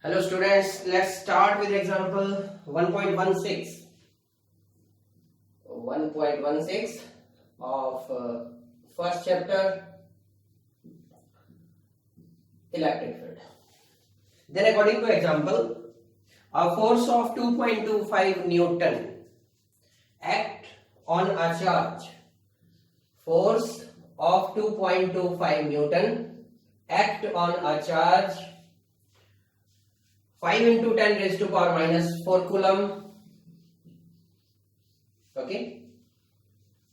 Hello students, let's start with example 1.16. 1.16 of first chapter electric field. Then according to example, a force of 2.25 Newton act on a charge. Force of 2.25 Newton act on a charge 5 into 10 raised to power minus 4 coulomb. Okay.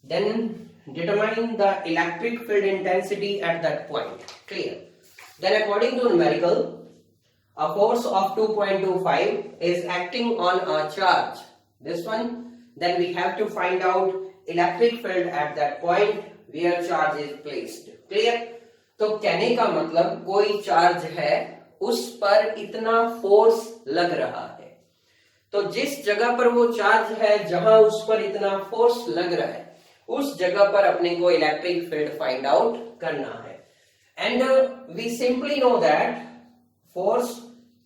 Then determine the electric field intensity at that point. Clear. Then according to numerical, a force of 2.25 is acting on a charge. This one. Then we have to find out electric field at that point where charge is placed. Clear. तो कहने का मतलब कोई charge है उस पर इतना force लग रहा है, तो जिस जगह पर वो चार्ज है जहां उस पर इतना फोर्स लग रहा है उस जगह पर अपने को इलेक्ट्रिक फील्ड फाइंड आउट करना है. And we simply know that force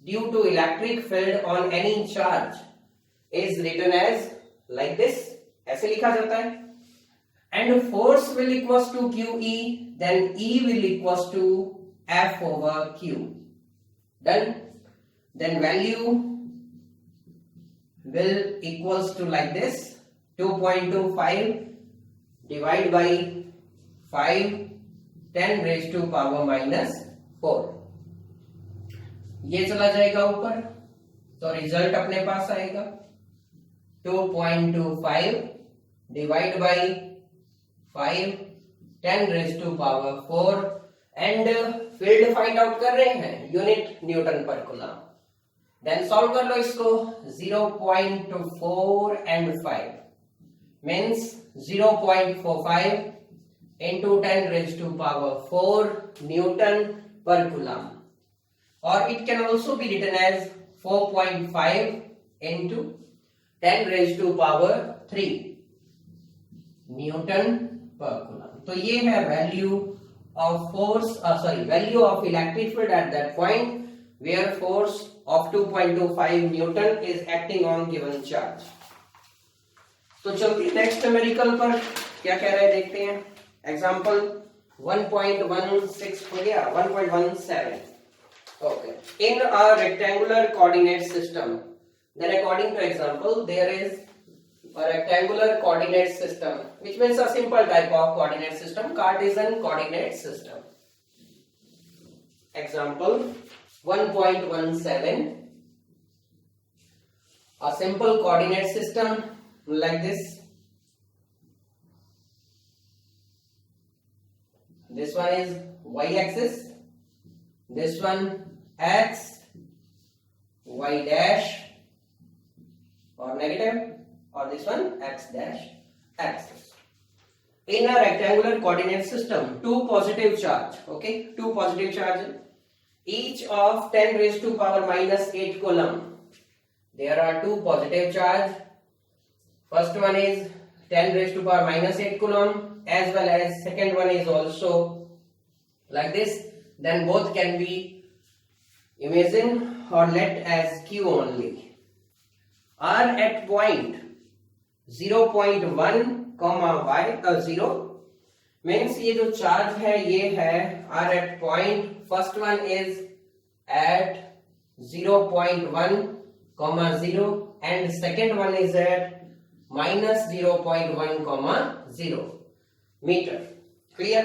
due to electric field on any charge is written as like this. ऐसे लिखा जाता है. And force will equals to QE, then E will equals to F over Q. Done. Then value will equals to like this, 2.25 divided by 5 10 raised to power minus 4. ये चला जाएगा ऊपर तो result अपने पास आएगा 2.25 divide by 5 10 raised to power 4 and field find out कर रहे हैं unit newton per coulomb. Then solve कर लो इसको. 0.4 and 5 means 0.45 into 10 raised to power 4 newton per coulomb, और it can also be written as 4.5 into 10 raised to power 3 newton per coulomb. तो ये है value of force value of electric field at that point where force of 2.25 Newton is acting on given charge. तो चलते next numerical पर क्या कह रहे हैं देखते हैं. एग्जांपल 1.16 हो गया. 1.17. okay. In a rectangular coordinate system, then according to example there is a rectangular coordinate system, which means a simple type of coordinate system, Cartesian coordinate system. Example 1.17, a simple coordinate system like this. This one is y-axis, this one x, y dash or negative, or this one x dash axis. In a rectangular coordinate system, two positive charge, okay, two positive charge, each of 10 raised to power minus 8 coulomb. There are two positive charge. First one is 10 raised to power minus 8 coulomb, as well as second one is also like this. Then both can be imagined or let as Q only. Are at point 0.1 y 0 means ये जो charge है ये है are at point. First one is at 0.1 0 and second one is at minus 0.1 0 meter. Clear.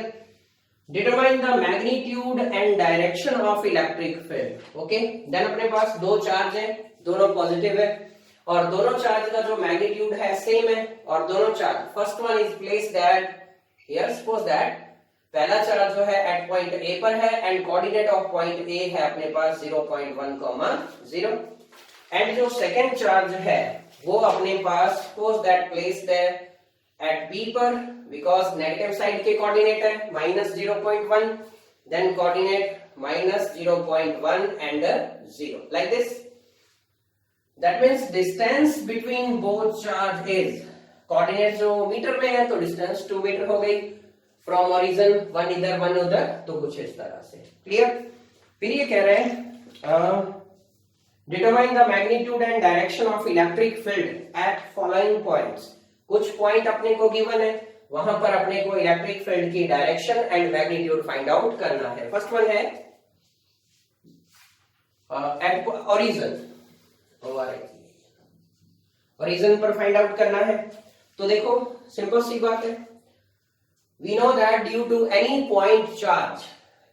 Determine the magnitude and direction of electric field. Okay. Then अपने पास दो charge है, दोनों positive है, और दोनों चार्ज का जो मैग्नीट्यूड है सेम है, और दोनों charge first one is placed at here. Suppose that पहला चार्ज जो है एट पॉइंट ए पर है and coordinate of point A है अपने पास 0.1 0, एंड जो सेकंड चार्ज है वो अपने पास सपोज दैट प्लेस्ड है एट बी पर, बिकॉज नेगेटिव साइड के कोऑर्डिनेट है minus 0.1, then coordinate minus 0.1 and 0 like this. That means distance between both charge is, coordinate जो मीटर में है तो डिस्टेंस 2 मीटर हो गई फ्रॉम ओरिजिन, वन इधर वन उधर, तो कुछ इस तरह से. क्लियर. फिर ये कह रहे हैं determine the magnitude and direction of electric field at following points. कुछ पॉइंट अपने को गिवन है, वहां पर अपने को इलेक्ट्रिक फील्ड की direction and magnitude find out करना है। फर्स्ट वन है एट ओरिजिन, ओरिजिन पर फाइंड आउट करना है। तो देखो सिंपल सी बात है, we know that due to any point charge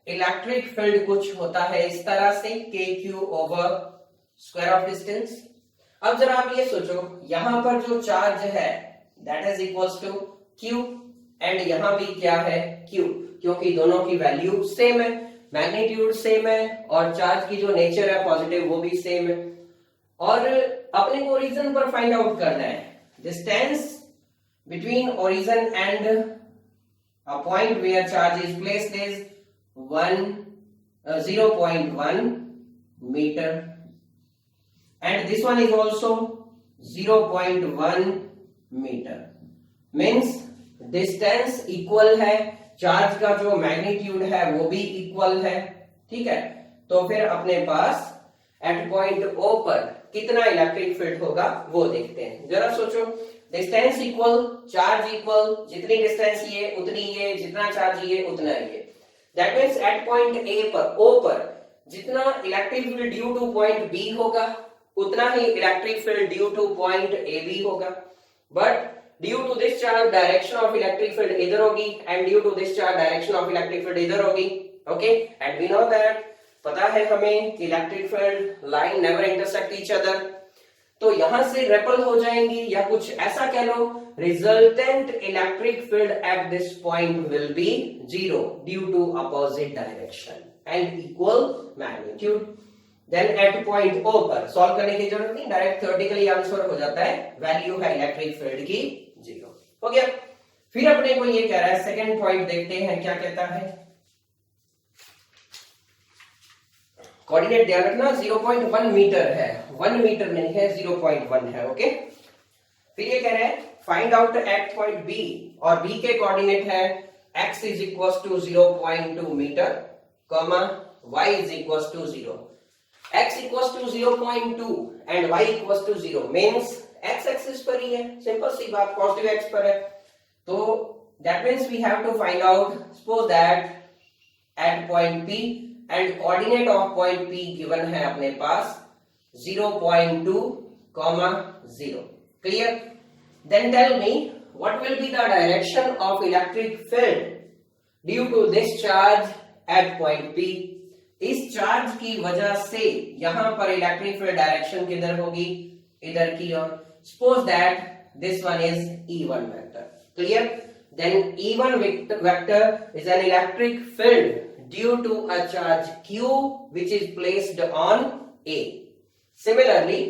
electric field कुछ होता है इस तरह से KQ over square of distance. अब जरा आप ये सोचो, यहां पर जो चार्ज है that is equals to Q and यहां भी क्या है Q, क्योंकि दोनों की वैल्यू सेम है, मैग्नीट्यूड सेम है और चार्ज की जो नेचर है पॉजिटिव वो भी सेम है। और अपने को ओरिजिन पर फाइंड आउट करना है। Distance between origin and a point where charge is placed is 0.1 meter and this one is also 0.1 meter, means distance equal है, चार्ज का जो मैग्नीट्यूड है वो भी इक्वल है, ठीक है। तो फिर अपने पास एट पॉइंट O पर कितना इलेक्ट्रिक फील्ड होगा वो देखते हैं। जरा सोचो, डिस्टेंस इक्वल, चार्ज इक्वल, जितनी डिस्टेंस ये उतनी ये, जितना चार्ज ये उतना ये। That means at point A पर, O पर जितना electric field due to point B होगा उतना ही electric field due to point AB होगा। But due to this charge direction of electric field इधर होगी and due to this charge direction of electric field इधर होगी। Okay, and we know that, पता है हमें कि electric field line never intersect each other, तो यहां से रेपल हो जाएंगी, या कुछ ऐसा कह लो, resultant electric field at this point will be 0 due to opposite direction and equal magnitude. Then at point O पर सॉल्व करने की जरूरत नहीं, डायरेक्ट थ्योरेटिकली आंसर हो जाता है, वैल्यू है इलेक्ट्रिक फील्ड की 0। हो गया। फिर अपने को ये कह रहा है, सेकंड पॉइंट देखते हैं क्या कहता है। कोऑर्डिनेट ध्यान रखना 0.1 मीटर है, 1 मीटर नहीं है, 0.1 है। ओके, फिर ये कह रहे हैं find out at point B, और B के कोऑर्डिनेट है x is equals to 0.2 metre, comma y is equals to 0। x equals to 0.2 and y equals to 0 means x axis पर ही है, सिंपल सी बात, पॉजिटिव x पर है। तो that means we have to find out, suppose that at point P and coordinate of point P given है अपने पास 0.2, 0। Clear? Then tell me what will be the direction of electric field due to this charge at point P। इस charge की वजह से यहां पर electric field direction किधर होगी, इधर की ओर। Suppose that this one is E1 vector. Clear? Then E1 vector is an electric field due to a charge Q which is placed on A. Similarly,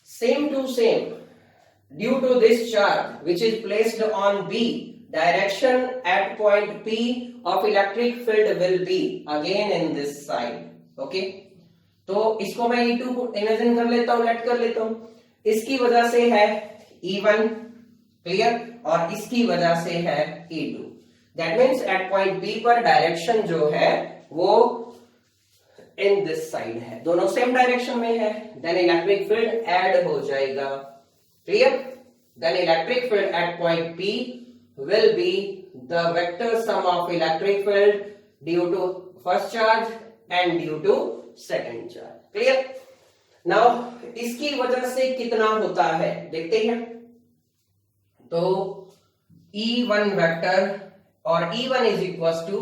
same to same, due to this charge which is placed on B, direction at point P of electric field will be again in this side. Okay, तो इसको मैं E2 को imagine कर लेता हूं, late कर लेता हूं। इसकी वजह से है E1, क्लियर, और इसकी वजह से है E2। That means at point B पर डायरेक्शन जो है वो इन दिस साइड है, दोनों सेम डायरेक्शन में है। देन इलेक्ट्रिक फील्ड ऐड हो जाएगा। Clear? Then electric field at point P will be the vector sum of electric field due to first charge and due to second charge. Clear? Now इसकी वजह से कितना होता है देखते हैं। तो E1 वेक्टर और E1 is equals to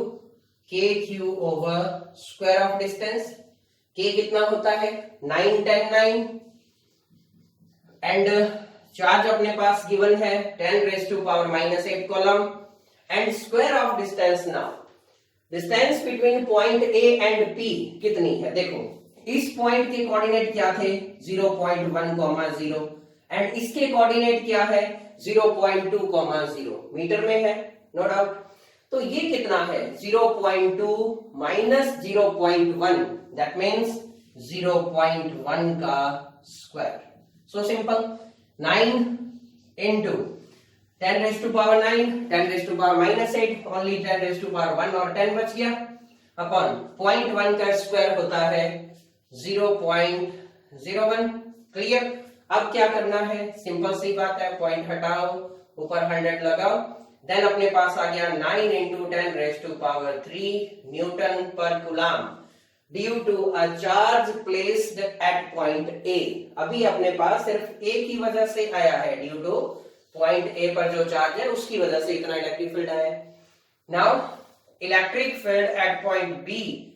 KQ over square of distance। K कितना होता है 9, 10, 9 एंड चार्ज अपने पास गिवन है 10 raised to power minus 8 column and square of distance. Now distance between point A and P कितनी है, देखो इस पॉइंट के कोऑर्डिनेट क्या थे 0.1, 0 एंड इसके कोऑर्डिनेट क्या है 0.2, 0 मीटर में है, नो डाउट। तो ये कितना है 0.2 माइनस 0.1, दैट मीन्स 0.1 का square. So simple, 9 into 10 raised to power 9, 10 raised to power minus 8, only 10 raised to power 1 और 10 बच गया, अपॉन 0.1 का स्क्वायर होता है 01। क्लियर। अब क्या करना है, सिंपल सी बात है, पॉइंट हटाओ, ऊपर 100 लगाओ, देन अपने पास आ गया 9 into 10 raised to power 3 newton per coulomb due to a charge placed at point A. अभी अपने पास सिर्फ ए की वजह से आया है, ड्यू टू पॉइंट ए पर जो चार्ज है उसकी वजह से इतना इलेक्ट्रिक फील्ड आया है। Now electric field at point B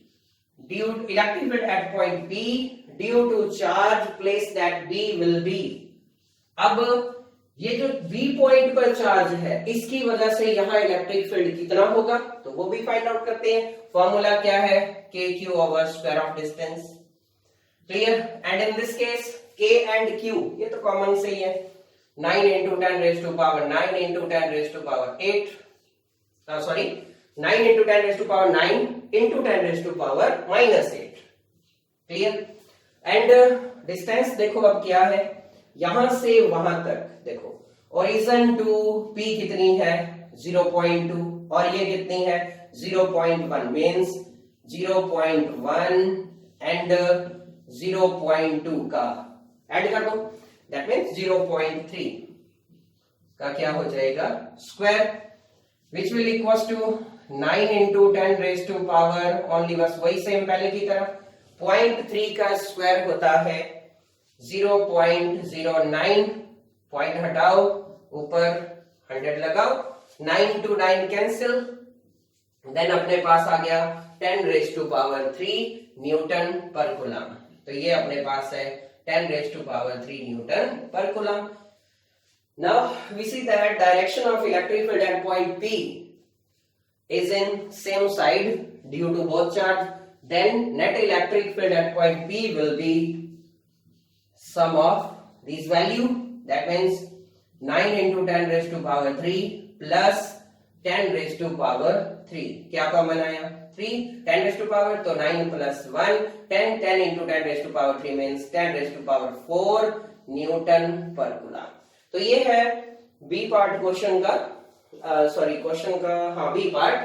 due to charge placed at B will be. अब ये जो बी पॉइंट पर चार्ज है इसकी वजह से यहां इलेक्ट्रिक फील्ड कितना होगा, तो वो भी फाइंड आउट करते हैं। फॉर्मूला क्या है, के Q over square of distance. Clear. And in this case के एंड क्यू ये तो कॉमन से ही है, 9 into 10 raised to power 9 into 10 raised to power 8 9 into 10 raised to power 9 into 10 raised to power -8। Clear. And distance देखो अब क्या है, यहां से वहां तक देखो, ओरिजिन टू P कितनी है 0.2 और ये कितनी है 0.1, मींस 0.1 एंड 0.2 का ऐड कर दो, दैट मींस 0.3 का क्या हो जाएगा square, which will equals to 9 into 10 raised to power only, बस वही सेम पहले की तरह। 0.3 का स्क्वायर होता है 0.09, पॉइंट हटाओ, ऊपर 100 लगाओ, 9 to 9 कैंसिल, देन अपने पास आ गया 10 raised to power 3 newton per coulomb. तो ये अपने पास है 10 raised to power 3 newton per coulomb. Now we see that direction of electric field at point P is in same side due to both charge, then net electric field at point P will be sum of these value, that means 9 into 10 raised to power 3 plus 10 raised to power 3। क्या common आया 3, 10 raised to power तो 9 plus 1 10, 10 into 10 raised to power 3 means 10 raised to power 4 newton per coulomb. तो ये है B part question का, question का हाँ B part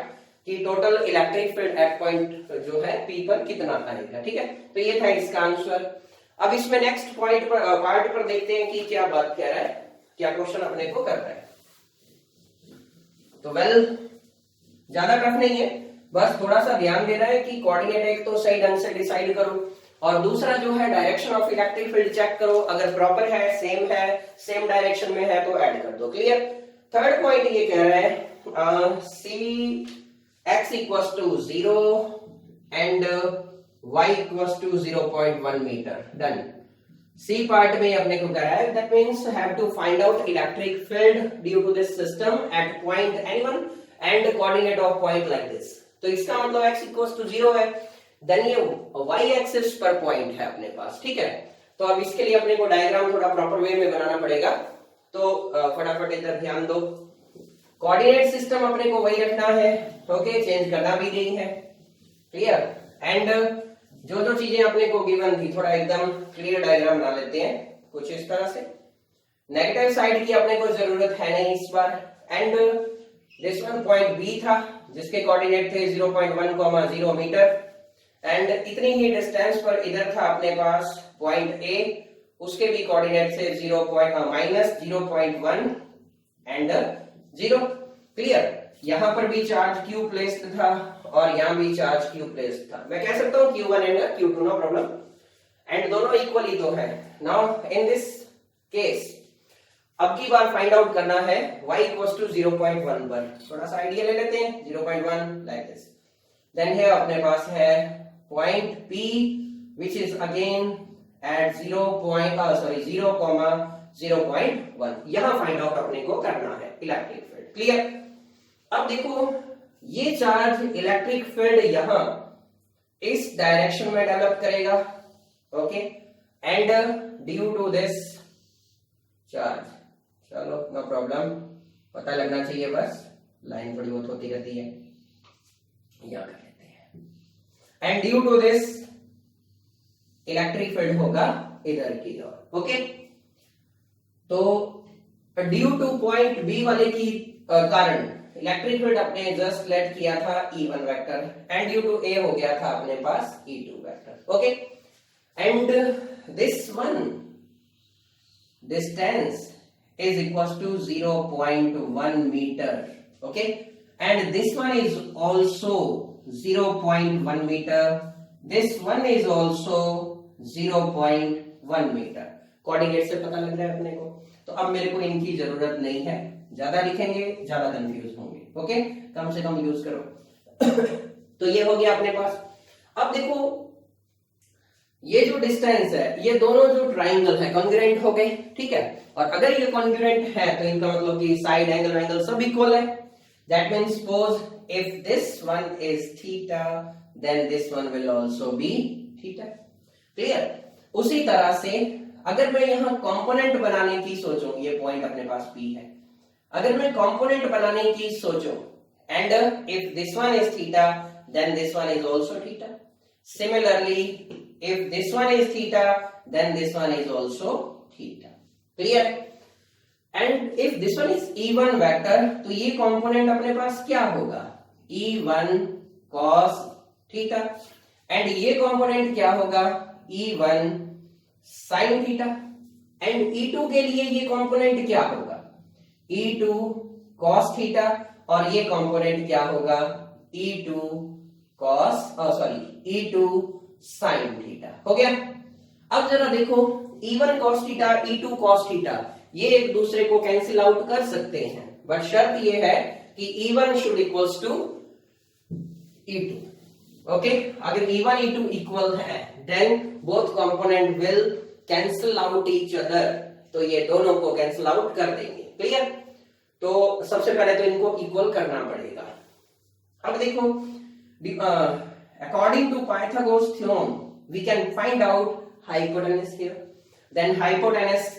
कि total electric field at point जो है पी पर कितना आएगा। ठीक है, तो ये था इसका आंसर। अब इसमें नेक्स्ट पॉइंट पर पार्ट पर देखते हैं कि क्या बात कह रहा है, क्या क्वेश्चन अपने को कर रहा है। तो वेल ज्यादा टफ नहीं है, बस थोड़ा सा ध्यान देना है कि कोऑर्डिनेट एक तो सही ढंग से डिसाइड करो और दूसरा जो है direction of electric field check करो, अगर प्रॉपर है, सेम डायरेक्शन में है तो ऐड कर दो। क्लियर। थर्ड पॉइंट ये कह रहा है सी x equals to 0 and y equals to 0.1 meter। Done. C part में अपने को कह रहा है that means have to find out electric field due to this system at point एनी1 and coordinate of point like this. तो इसका मतलब x equals to 0 है, देन ये y एक्सिस पर पॉइंट है अपने पास। ठीक है, तो अब इसके लिए अपने को डायग्राम थोड़ा प्रॉपर वे में बनाना पड़ेगा, तो फटाफट इधर ध्यान दो। कोऑर्डिनेट सिस्टम अपने को वही रखना है, ओके, चेंज करना भी नहीं है। क्लियर। एंड जो चीजें अपने को गिवन थी थोड़ा एकदम क्लियर डायग्राम बना लेते हैं कुछ इस तरह से। नेगेटिव साइड की अपने को जरूरत है नहीं इस बार। And this one point B था जिसके कोऑर्डिनेट थे 0.1, 0 मीटर एंड इतनी ही डिस्टेंस पर इधर था अपने पास पॉइंट ए, उसके भी कोऑर्डिनेट से -0.1 एंड 0। क्लियर। यहां पर भी चार्ज Q प्लेस्ड था और यहां भी चार्ज Q प्लेस्ड था। मैं कह सकता हूं Q1 and Q2, no problem, and दोनों इक्वली तो है। नाउ इन दिस केस अब की बार फाइंड आउट करना है y इक्वल्स टू 0.1 पर। थोड़ा सा आइडिया ले लेते हैं, 0.1 लाइक दिस। देन है अपने पास है point P which is again at 0.1। यहां फाइंड आउट अपने को करना है इलेक्ट्रिक फील्ड। क्लियर। अब देखो ये चार्ज इलेक्ट्रिक फील्ड यहां इस डायरेक्शन में डेवलप करेगा, okay, and due to this charge, चलो नो प्रॉब्लम, पता लगना चाहिए बस, लाइन थोड़ी बहुत होती रहती है, यहां कर लेते हैं। And due to this electric field होगा इधर की ओर, ओके। तो ड्यू टू पॉइंट बी वाले की कारण इलेक्ट्रिक फील्ड अपने जस्ट लेट किया था E1 vector and due to A हो गया था अपने पास E2 vector, okay. And this one distance is equals to 0.1 meter, okay, and this one is also 0.1 meter, this one is also 0.1 meter. Coordinate से पता लग रहा है अपने को, तो अब मेरे को इनकी जरूरत नहीं है, ज्यादा लिखेंगे ज्यादा कंफ्यूज होंगे, ओके, कम से कम यूज करो। तो ये हो गया अपने पास। अब देखो ये जो डिस्टेंस है, ये दोनों जो ट्राइंगल है कॉन्ग्रुएंट हो गए, ठीक है, और अगर ये कॉन्ग्रुएंट है तो इनका मतलब कि साइड एंगल सब इक्वल है। That means suppose if this one is theta then this one will also be theta, clear. उसी तरह से अगर मैं यहां कंपोनेंट बनाने की सोचूं, ये पॉइंट अपने पास P है, अगर मैं कंपोनेंट बनाने की सोचूं and if this one is theta then this one is also theta. Similarly, if this one is theta, then this one is also theta. Clear? And if this one is E1 vector, तो ये component अपने पास क्या होगा? E1 cos theta. And ये component क्या होगा? E1 sin theta. And E2 के लिए ये component क्या होगा? E2 cos theta. और ये component क्या होगा? E2 cos E2 sin theta. हो गया। अब जरा देखो E1 cos theta, E2 cos theta, ये एक दूसरे को कैंसिल आउट कर सकते हैं, बट शर्त ये है कि E1 should equals to E2, okay. अगर E1 E2 इक्वल है then both component will cancel out each other, तो ये दोनों को कैंसिल आउट कर देंगे, क्लियर। तो सबसे पहले तो इनको इक्वल करना पड़ेगा। अब देखो according to Pythagoras theorem we can find out hypotenuse here, then hypotenuse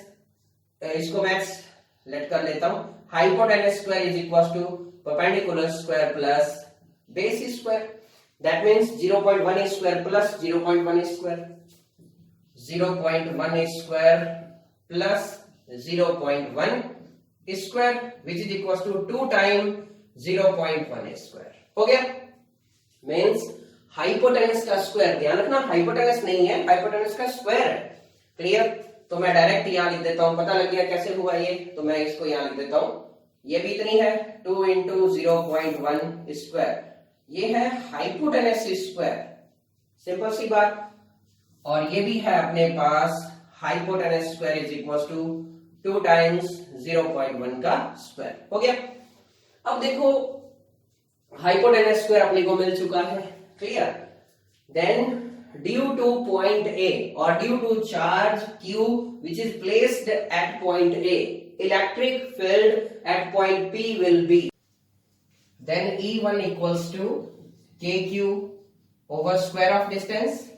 इसको मैं लेट कर लेता हूं, hypotenuse square is equals to perpendicular square plus base square, that means 0.1 square plus 0.1 square, 0.1 square plus 0.1 square which is equals to 2 times 0.1 square। हो गया। Means hypotenuse का square, ध्यान रखना हाइपोटेनस नहीं है, हाइपोटेनस का स्क्वायर है, क्लियर। तो मैं डायरेक्ट यहां लिख देता हूं, पता लग गया कैसे हुआ ये, तो मैं इसको यहां लिख देता हूं, ये भी इतनी है 2 इंटू 0.1 स्क्वायर, ये है हाइपोटेनस स्क्वायर, सिंपल सी बात। और ये भी है अपने पास hypotenuse square is equal to 2 times 0.1 का स्क्वायर। हो गया। अब देखो हाइपोटेनस स्क्वायर अपने को मिल चुका है, clear. Then due to point A और due to charge Q which is placed at point A, electric field at point P will be, then E1 equals to KQ over square of distance,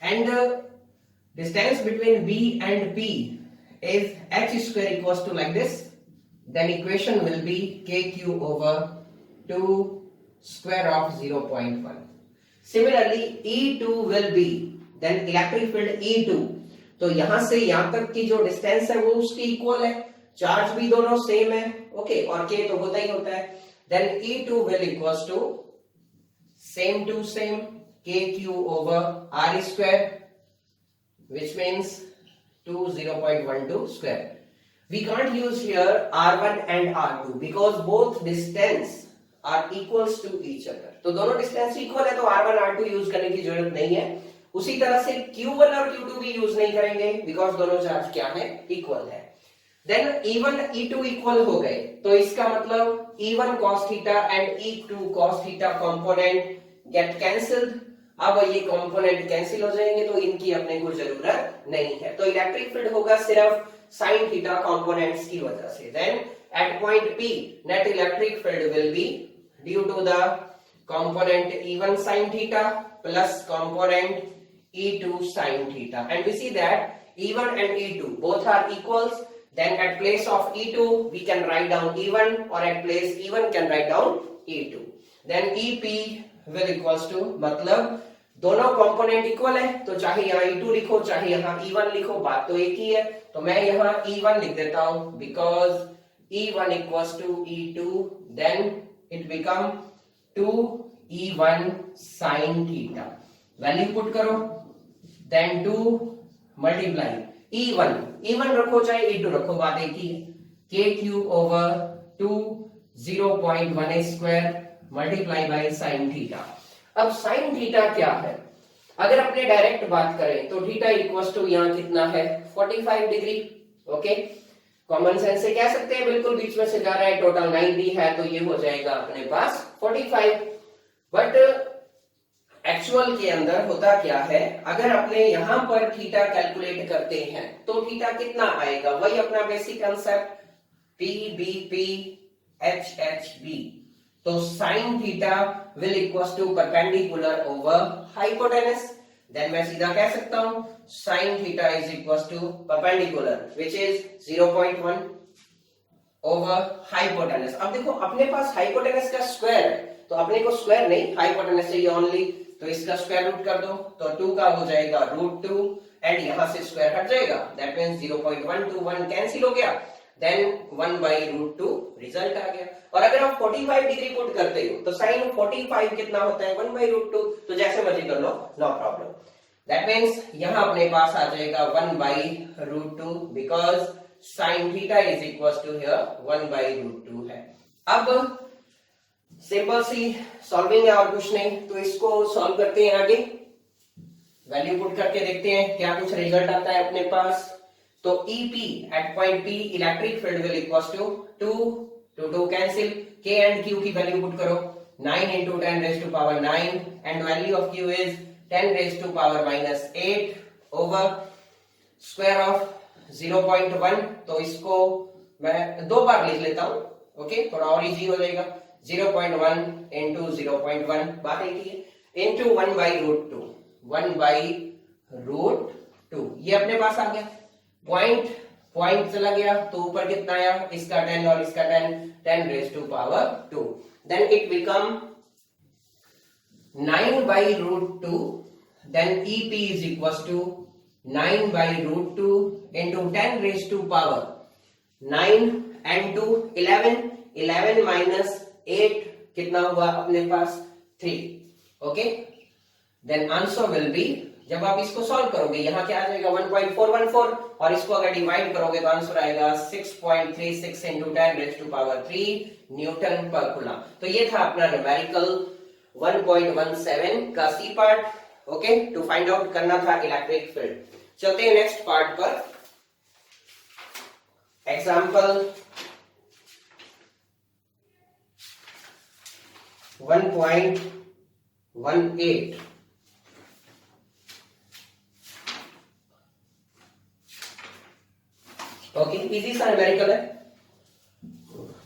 and distance between B and P is h square equals to like this, then equation will be KQ over 2 square of 0.1. Similarly E2 will be, then electric field E2, तो यहां से यहां तक की जो distance है वो उसकी इक्वल है, चार्ज भी दोनों सेम है, ओके, और K तो होता ही होता है, then E2 will equals to same to same KQ over R square which means 0.12 square. We can't use here R1 and R2 because both distance are equals to each other. तो दोनों distance equal है तो R1 R2 use करने की जरूरत नहीं है। उसी तरह से Q1 और Q2 भी यूज नहीं करेंगे बिकॉज दोनों चार्ज क्या है, इक्वल है। देन E1 E2 इक्वल हो गए तो इसका मतलब E1 cos theta and E2 cos theta component gate cancelled. अब ये कंपोनेंट कैंसिल हो जाएंगे तो इनकी अपने को जरूरत नहीं है, तो इलेक्ट्रिक फील्ड होगा सिर्फ sin थीटा कंपोनेंट्स की वजह से। Then at point P net electric field will be due to the component E1 sin theta plus component E2 sin theta, and we see that E1 and E2 both are equals, then at place of E2 we can write down E1 or at place E1 can write down E2, then EP will equals to, मतलब दोनों component equal है तो चाहे यहाँ E2 लिखो चाहे यहाँ E1 लिखो बात तो एक ही है, तो मैं यहाँ E1 लिख देता हूं because E1 equals to E2, then it become 2 E1 sin theta, value put करो, then 2 मल्टीप्लाई E1 रखो चाहे E2 रखो, बात एक ही है, KQ over 2 0.1 square multiply by sine theta. अब साइन थीटा क्या है, अगर अपने डायरेक्ट बात करें तो थीटा इक्वल्स टू यहाँ कितना है 45 डिग्री। ओके, कॉमन सेंस से कह सकते हैं, बिल्कुल बीच में से जा रहा है, टोटल 90 है तो ये हो जाएगा अपने पास 45। बट एक्चुअल के अंदर होता क्या है, अगर अपने यहां पर थीटा कैलकुलेट करते हैं तो थीटा कितना आएगा, वही अपना basic concept P B P H H B। तो sine theta will equals to perpendicular over hypotenuse. देन मैं सीधा कह सकता हूं sine theta is equals to perpendicular which is 0.1 over hypotenuse. अब देखो अपने पास हाइपोटेनस का स्क्वायर है तो अपने को स्क्वायर नहीं हाइपोटेनस चाहिए ओनली, तो इसका स्क्वायर रूट कर दो तो 2 का हो जाएगा √2 एंड यहां से स्क्वायर हट जाएगा, दैट मींस 0.1 to 1 कैंसिल हो गया, देन 1/√2 रिजल्ट आ गया। और अगर आप 45 डिग्री पुट करते हो तो साइन 45 कितना होता है 1/√2, तो जैसे मर्जी कर लो, नो प्रॉब्लम। दैट मींस यहां अपने पास आ जाएगा 1/√2 because sine theta is equals to here 1/√2 है। अब सिंपल सी सॉल्विंग है और कुछ नहीं, तो इसको सॉल्व करते हैं, आगे वैल्यू पुट करके देखते हैं क्या कुछ रिजल्ट आता है अपने पास। तो EP at point P electric field will equals to 2 to 2 cancel, K and Q की वैल्यू पुट करो 9 into 10 raised to power 9 and value of Q is 10 raised to power -8 over square of 0.1। तो इसको मैं दो बार लिख लेता हूं, okay, थोड़ा और इजी हो जाएगा, 0.1 into 0.1 बात एक ही है into 1/√2 1/√2। ये अपने पास आ गया, पॉइंट चला गया तो ऊपर कितना आया, इसका 10 और इसका 10 raised to power 2, then it become 9/√2, then EP is equals to 9/√2 into 10 raised to power 9 and 2 11 minus 8 कितना हुआ अपने पास 3। Okay, then answer will be, जब आप इसको सॉल्व करोगे यहां क्या आ जाएगा 1.414 और इसको अगर डिवाइड करोगे तो आंसर आएगा 6.36 into 10 raised to power 3 newton per coulomb. तो ये था अपना न्यूमेरिकल 1.17 का C part. Okay, to find out करना था इलेक्ट्रिक फील्ड। चलते हैं नेक्स्ट पार्ट पर, एग्जांपल 1.18। ओके, इजी सा न्यूमेरिकल है।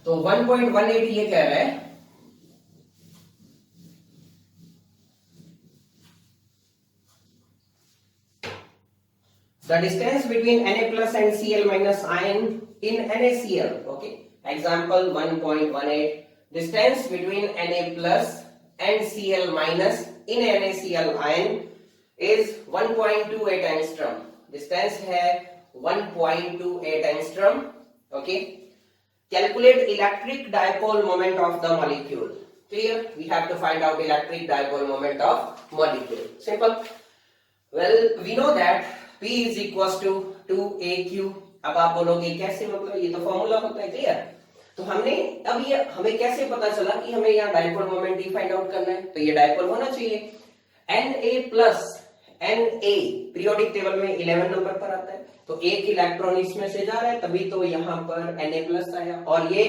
तो 1.18 ये कह रहा है the distance between Na plus and Cl minus ion in NaCl. Okay, example 1.18, distance between Na plus and Cl minus in NaCl ion is 1.28 angstrom. distance है 1.28 angstrom. Okay, calculate electric dipole moment of the molecule. Clear? We have to find out electric dipole moment of molecule. Simple. Well, we know that P is equals to 2AQ। अब आप बोलोगे कैसे, मतलब ये तो formula होता है, clear. तो हमने अब ये हमें कैसे पता चला कि हमें यहाँ डाइपोल मोमेंट ही फाइंड आउट करना है, तो ये डाइपोल होना चाहिए Na plus Na periodic table में 11 नंबर पर आता है, तो एक इलेक्ट्रॉन इसमें से जा रहा है तभी तो यहाँ पर Na प्लस आया, और ये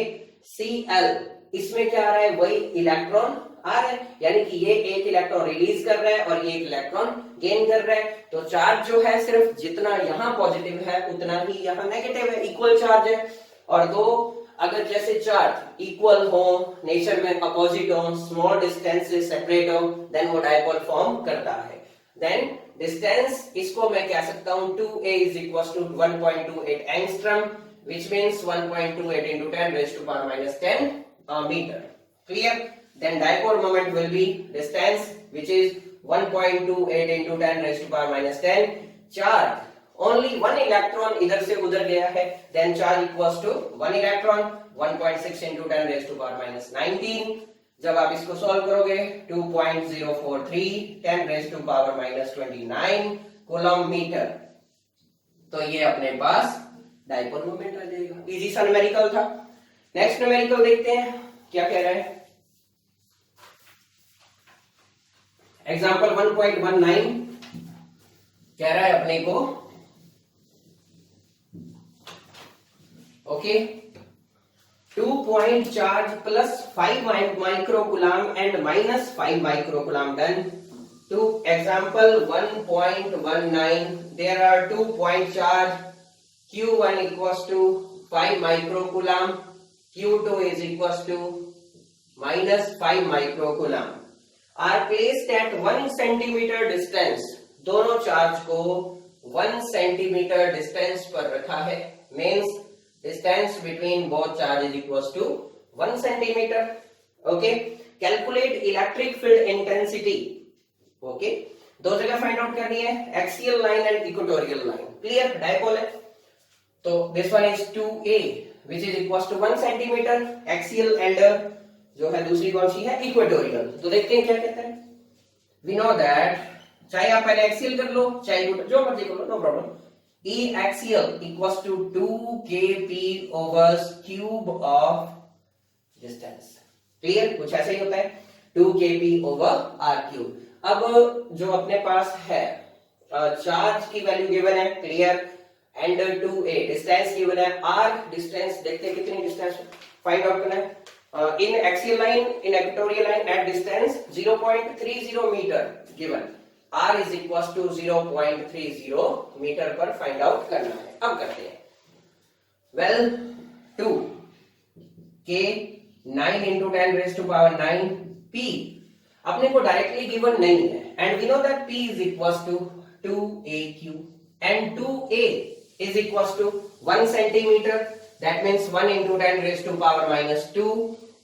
Cl इसमें क्या आ रहा है, वही इलेक्ट्रॉन आ रहा है, यानी कि ये एक इलेक्ट्रॉन रिलीज कर रहा है और ये एक इलेक्ट्रॉन गेन कर रहा है। तो चार्ज जो है सिर्फ जितना यहाँ पॉजिटिव है उतना ही यहाँ नेगेटिव है, इक्वल चार्ज है। और दो अगर जैसे चार्ज इक्वल हो, नेचर में अपोजिट हो, स्मॉल डिस्टेंस से सेपरेट हो, देन वो डाइपोल फॉर्म करता है। देन डिस्टेंस इसको मैं कह सकता हूं 2a is equals to 1.28 angstrom, which means 1.28 into 10 raised to power minus 10 meter. Clear? Then dipole moment will be distance which is 1.28 into 10 raised to power minus 10. Charge only one electron इधर से उधर गया है, then charge equals to 1 electron, 1.6 into 10 raised to power minus 19। जब आप इसको solve करोगे 2.043 10 raised to power minus 29 coulomb metre. तो ये अपने पास डाइपोल मोमेंट आ जाएगा। इजी सा न्यूमेरिकल था। नेक्स्ट न्यूमेरिकल देखते हैं क्या कह रहा है। एग्जांपल 1.19 कह रहा है अपने को, okay, 2 point charge plus 5 microcoulomb and minus 5 microcoulomb done. To example 1.19, there are 2 point charge, Q1 equals to 5 microcoulomb, Q2 is equals to minus 5 microcoulomb, are placed at 1 centimeter distance. दोनों charge को 1 centimetre distance पर रखा है, means distance between both charge is equals to 1 centimeter. Okay, calculate electric field intensity. Okay, दो जगह find out करनी है, axial line and equatorial line. Clear, dipole है, तो this one is 2a which is equals to 1 centimetre, axial and जो है दूसरी कौन सी है, इक्वेटोरियल। तो देखते हैं क्या कहते हैं। वी नो दैट, चाहे आप पहले एक्सियल कर लो चाहे जो मर्जी कर लो, no problem. E axial equals to 2kp over cube of distance. Clear, कुछ ऐसा ही होता है, 2kp over r cube। अब जो अपने पास है चार्ज की वैल्यू गिवन है, clear, and 2a distance given है, r डिस्टेंस देखते हैं कितनी डिस्टेंस फाइंड आउट करना है। In axial line, in equatorial line at distance 0.30 meter given, r is equals to 0.30 meter पर फाइंड आउट करना है। अब करते हैं। Well 2 k 9 into 10 raised to power 9 p अपने को डायरेक्टली गिवन नहीं है, and we know that p is equals to 2aq and 2a is equals to 1 centimeter, that means 1 into 10 raised to power minus 2,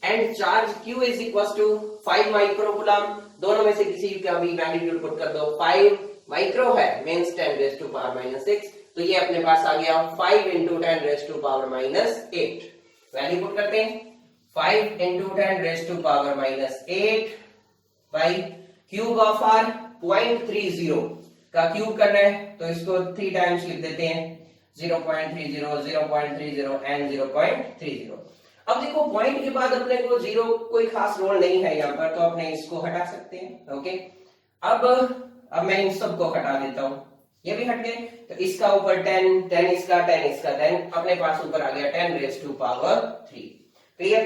and charge q is equals to 5 microcoulomb। दोनों में से किसी का भी magnitude put कर दो, 5 micro है means 10 raise to power minus 6, तो ये अपने पास आ गया 5 into 10 raise to power minus 8। Value put करते हैं, 5 into 10 raise to power minus 8 by cube of r 0.30 का क्यूब करना है, तो इसको 3 टाइम्स लिख देते हैं, 0.30 0.30 एंड 0.30। अब देखो पॉइंट के बाद अपने को जीरो कोई खास रोल नहीं है यहाँ पर, तो अपने इसको हटा सकते हैं। ओके, अब मैं इन सबको हटा देता हूँ, ये भी हट गए, तो इसका ऊपर 10 10 इसका 10 इसका 10, अपने पास ऊपर आ गया 10 रेज़ टू पावर 3। क्लियर,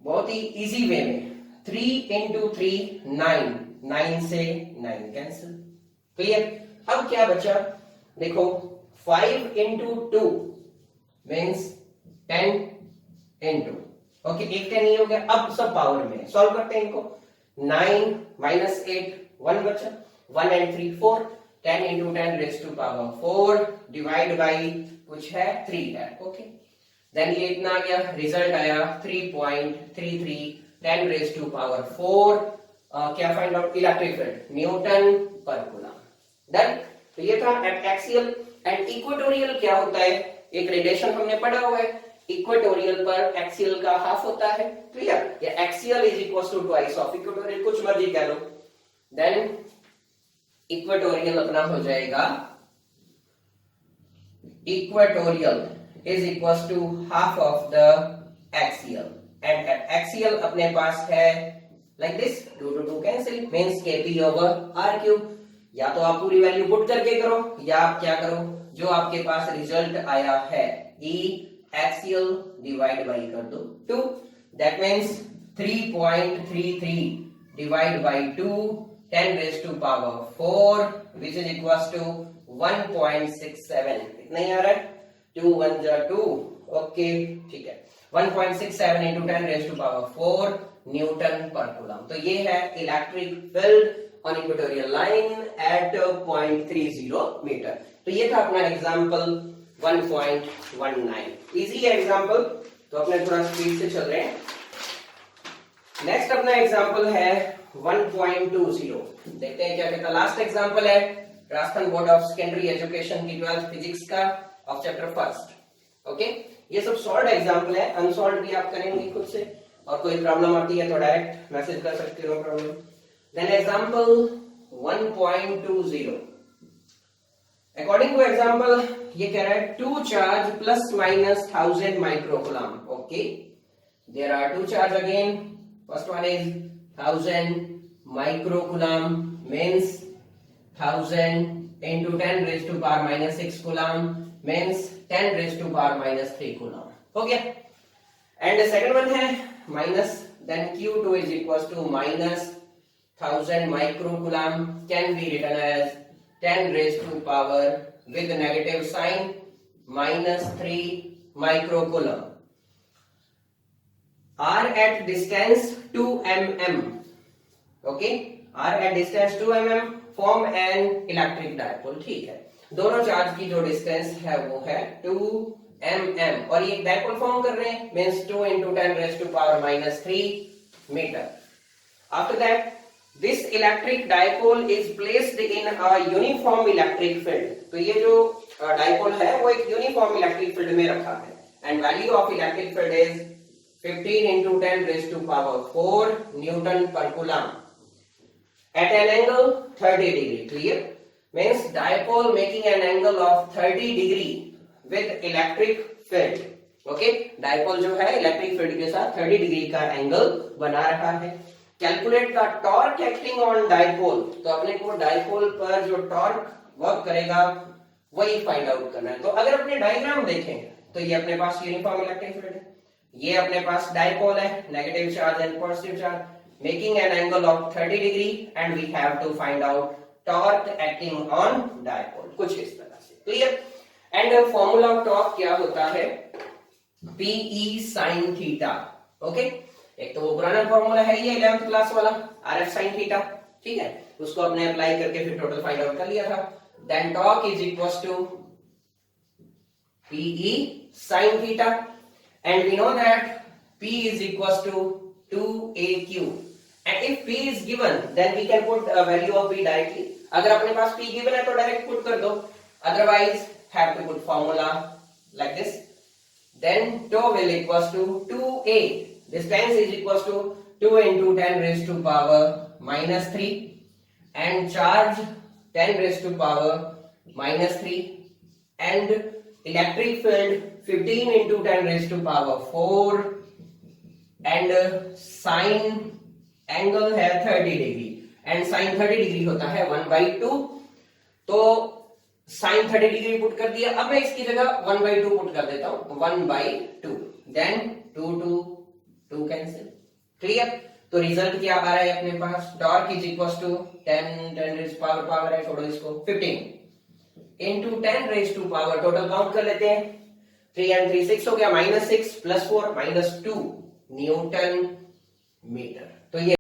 बहुत ही इजी वे में 3 into 3 9, 9 से 9 कैंसिल। क्लियर, अब क्या बचा, देखो 5 into 2 मीन्स 10 into, ओके, एक 10 ही हो गया। अब सब पावर में सॉल्व करते हैं इनको, 9 minus 8 1 बचा, 1 and 3 4, 10 into 10 raised to power 4 divide by कुछ है 3 है। ओके, देन ये इतना आ गया, रिजल्ट आया 3.33 10 raised to power 4। क्या find out, electric field Newton per coulomb. Done, तो ये था एट एक्सियल एंड इक्वेटोरियल। क्या होता है, एक रिलेशन हमने पढ़ा हुआ है, इक्वेटोरियल पर एक्सियल का हाफ होता है। क्लियर, या axial is equals to twice of equatorial, कुछ मर्जी कह लो। देन इक्वेटोरियल अपना हो जाएगा, equatorial is equals to half of the axial, and axial अपने पास है like this, 2 to 2 cancel means kp over r cube. या तो आप पूरी वैल्यू पुट करके करो, या आप क्या करो, जो आपके पास रिजल्ट आया है e axial divide by कर दो 2, that means 3.33 divide by 2 10 raised to power 4 which is equals to 1.67। कितना ही आ रहा है, 2 1 जा 2, ओके ठीक है, 1.67 into 10 raised to power 4 newton per coulomb. तो ये है electric field on equatorial line at 0.30 metre. तो ये था अपना एग्जांपल 1.19, इजी है एग्जांपल, तो अपने थोड़ा स्पीड से चल रहे हैं। नेक्स्ट अपना एग्जांपल है 1.20, देखते हैं क्या कहता है। लास्ट एग्जांपल है Rajasthan board of secondary education की 12th फिजिक्स का ऑफ चैप्टर फर्स्ट। ओके, ये सब सॉल्व एग्जांपल है, अनसॉल्व भी आप करेंगे खुद से, और कोई प्रॉब्लम आती है तो डायरेक्ट मैसेज कर सकते हो, no problem. Then example 1.20, according to example ये कह रहा है two charge plus minus 1000 microcoulomb. Okay, there are two charge again. First one is 1000 microcoulomb means 1000 into 10 raised to power minus 6 coulomb means 10 raised to power minus 3 coulomb. Okay, and the second one है minus, then Q2 is equals to minus 1000 microcoulomb can be written as 10 raised to power with negative sign minus 3 microcoulomb are at distance 2 mm. Okay, are at distance 2 mm form an electric dipole. ठीक है, दोनों charge की जो distance है वो है 2 mm और ये डाइपोल फॉर्म कर रहे हैं means 2 into 10 raised to power minus 3 meter. After that, this electric dipole is placed in a uniform electric field. तो ये जो डाइपोल है वो एक यूनिफॉर्म इलेक्ट्रिक फील्ड में रखा है and value of electric field is 15 into 10 raised to power 4 Newton per coulomb at an angle 30 degree. Clear? Means dipole making an angle of 30 degree with electric field. Okay, dipole जो है electric field के साथ 30 degree का angle बना रहा है. Calculate the torque acting on dipole. तो अपने को डाइपोल पर जो टॉर्क वर्क करेगा वही फाइंड आउट करना है. तो अगर अपने डायग्राम देखें तो ये अपने पास यूनिफॉर्म इलेक्ट्रिक फील्ड है, ये अपने पास डाइपोल है, negative charge and positive charge making an angle of 30 degree and we have to find out torque acting on dipole. कुछ इस तरह से. Clear? And formula of torque क्या होता है? PE sin theta. ओके, एक तो वो पुराना फॉर्मूला है ये 11th क्लास वाला RF sin थीटा. ठीक है, उसको अपने अप्लाई करके फिर टोटल फाइंड आउट कर लिया था. Then torque is equals to PE sin theta and we know that P is equals to 2AQ. And if P is given, then we can put a value of P directly. अगर अपने पास P given है तो direct put कर दो. Otherwise, have to put formula like this. Then tau will equals to 2A. Distance is equals to 2 into 10 raised to power minus 3 and charge 10 raised to power minus 3 and electric field 15 into 10 raised to power 4 and sin angle है 30 degree and sign 30 degree होता है 1/2. तो sign 30 degree put कर दिया. अब मैं इसकी जगह 1/2 पुट कर देता हूं 1/2. Then 2 cancel. क्लियर? तो रिजल्ट क्या आ रहा है अपने पास? Torque is equals to 10 raise power है, छोड़ो इसको, 15 into 10 raise to power, total count कर लेते हैं. 3 and 3 6 हो गया, -6 + 4 -2 न्यूटन मीटर. तो ये